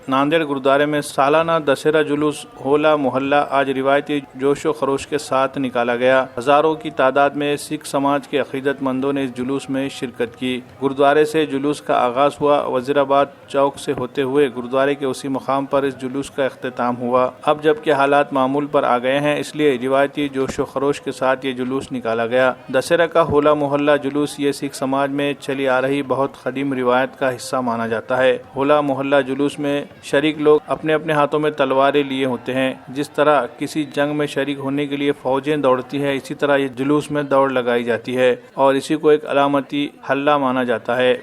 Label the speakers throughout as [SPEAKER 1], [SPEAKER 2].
[SPEAKER 1] नांदेड़ गुरुद्वारे में सालाना दशहरा जुलूस होला मोहल्ला आज रिवायती जोशो खरोश के साथ निकाला गया। हजारों की तादाद में सिख समाज के अकीदतमंदों ने इस जुलूस में शिरकत की। गुरुद्वारे से जुलूस का आगाज हुआ। वजीराबाद चौक से होते हुए गुरुद्वारे के उसी मुकाम पर इस जुलूस का अख्तिताम हुआ। अब जबकि हालात मामूल पर आ गए हैं, इसलिए रिवायती जोशो खरोश के साथ ये जुलूस निकाला गया। दशहरा का होला मोहल्ला जुलूस ये सिख समाज में चली आ रही बहुत कदीम रिवायत का हिस्सा माना जाता है। होला मोहल्ला जुलूस में शरीक लोग अपने अपने हाथों में तलवारें लिए होते हैं। जिस तरह किसी जंग में शरीक होने के लिए फौजें दौड़ती है, इसी तरह ये जुलूस में दौड़ लगाई जाती है और इसी को एक अलामती हल्ला माना जाता है।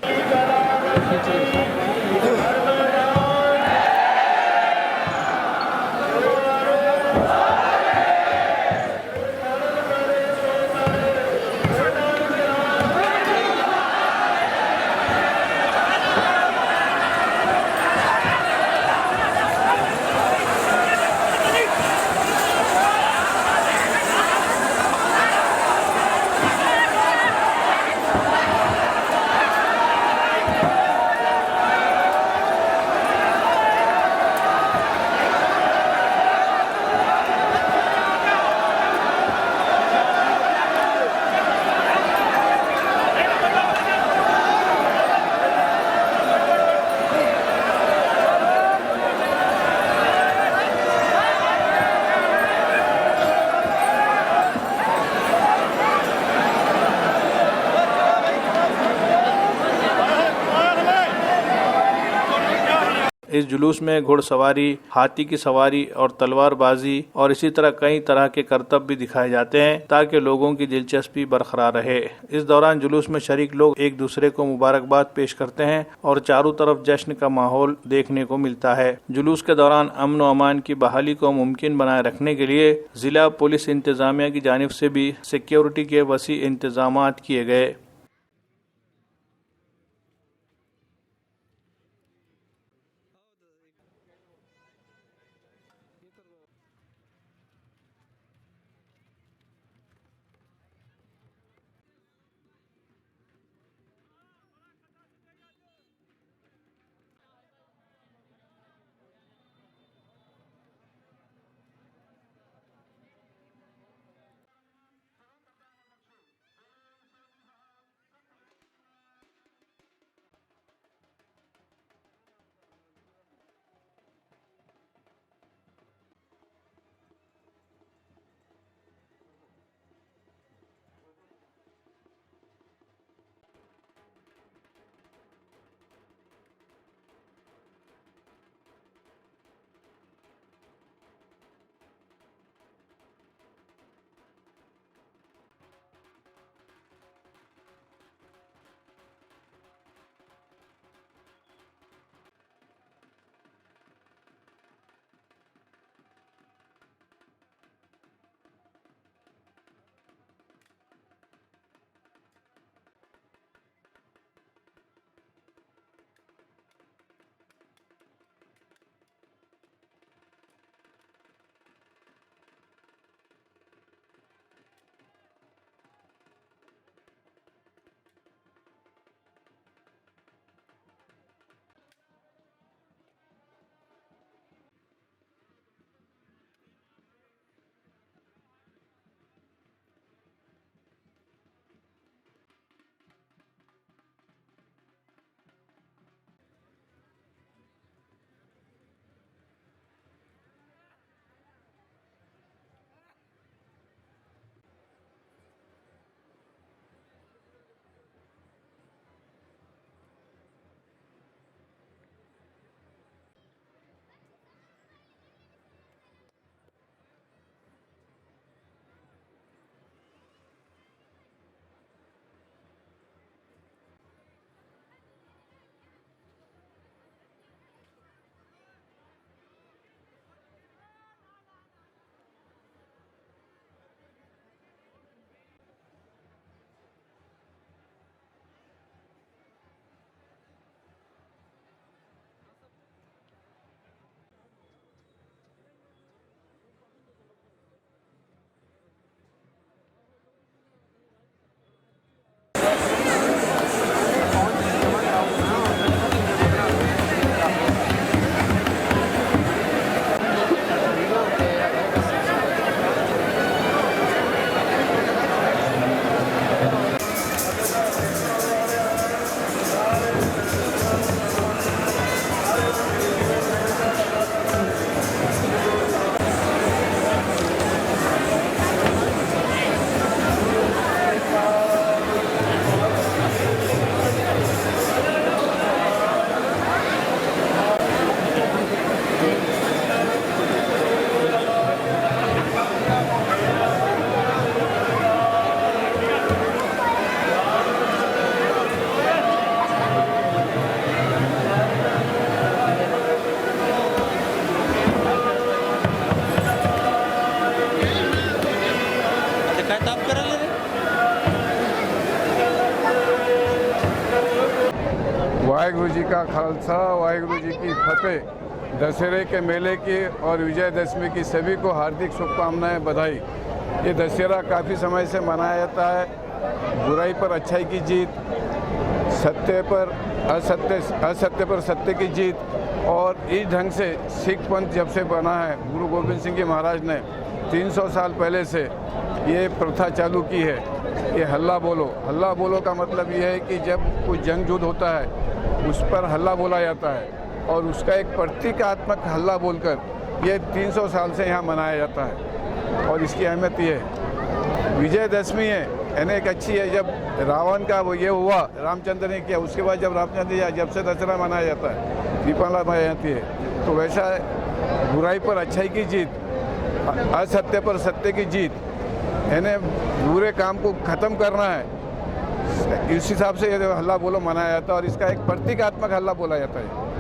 [SPEAKER 1] इस जुलूस में घुड़सवारी, हाथी की सवारी और तलवारबाजी और इसी तरह कई तरह के करतब भी दिखाए जाते हैं ताकि लोगों की दिलचस्पी बरकरार रहे। इस दौरान जुलूस में शरीक लोग एक दूसरे को मुबारकबाद पेश करते हैं और चारों तरफ जश्न का माहौल देखने को मिलता है। जुलूस के दौरान अमन व अमान की बहाली को मुमकिन बनाए रखने के लिए जिला पुलिस इंतजामिया की जानिब से भी सिक्योरिटी के वसी इंतजाम किए गए।
[SPEAKER 2] का खालसा, वाहिगुरु जी की फतेह। दशहरे के मेले की और विजयदशमी की सभी को हार्दिक शुभकामनाएं, बधाई। ये दशहरा काफ़ी समय से मनाया जाता है। बुराई पर अच्छाई की जीत, असत्य पर सत्य की जीत। और इस ढंग से सिख पंथ जब से बना है, गुरु गोविंद सिंह जी महाराज ने 300 साल पहले से ये प्रथा चालू की है। ये हल्ला बोलो, हल्ला बोलो का मतलब ये है कि जब कोई जंग युद्ध होता है उस पर हल्ला बोला जाता है और उसका एक प्रतीकात्मक हल्ला बोलकर ये 300 साल से यहाँ मनाया जाता है। और इसकी अहमियत ये है, विजयदशमी है यानी एक अच्छी है। जब रावण का वो ये हुआ, रामचंद्र ने किया, उसके बाद जब रामचंद्र जब से दशहरा मनाया जाता है, दीपावली मनाई जाती है। तो वैसा बुराई पर अच्छाई की जीत, असत्य पर सत्य की जीत, यानी बुरे काम को ख़त्म करना है। इस हिसाब से ये हल्ला बोलो मनाया जाता है और इसका एक प्रतीकात्मक हल्ला बोला जाता है।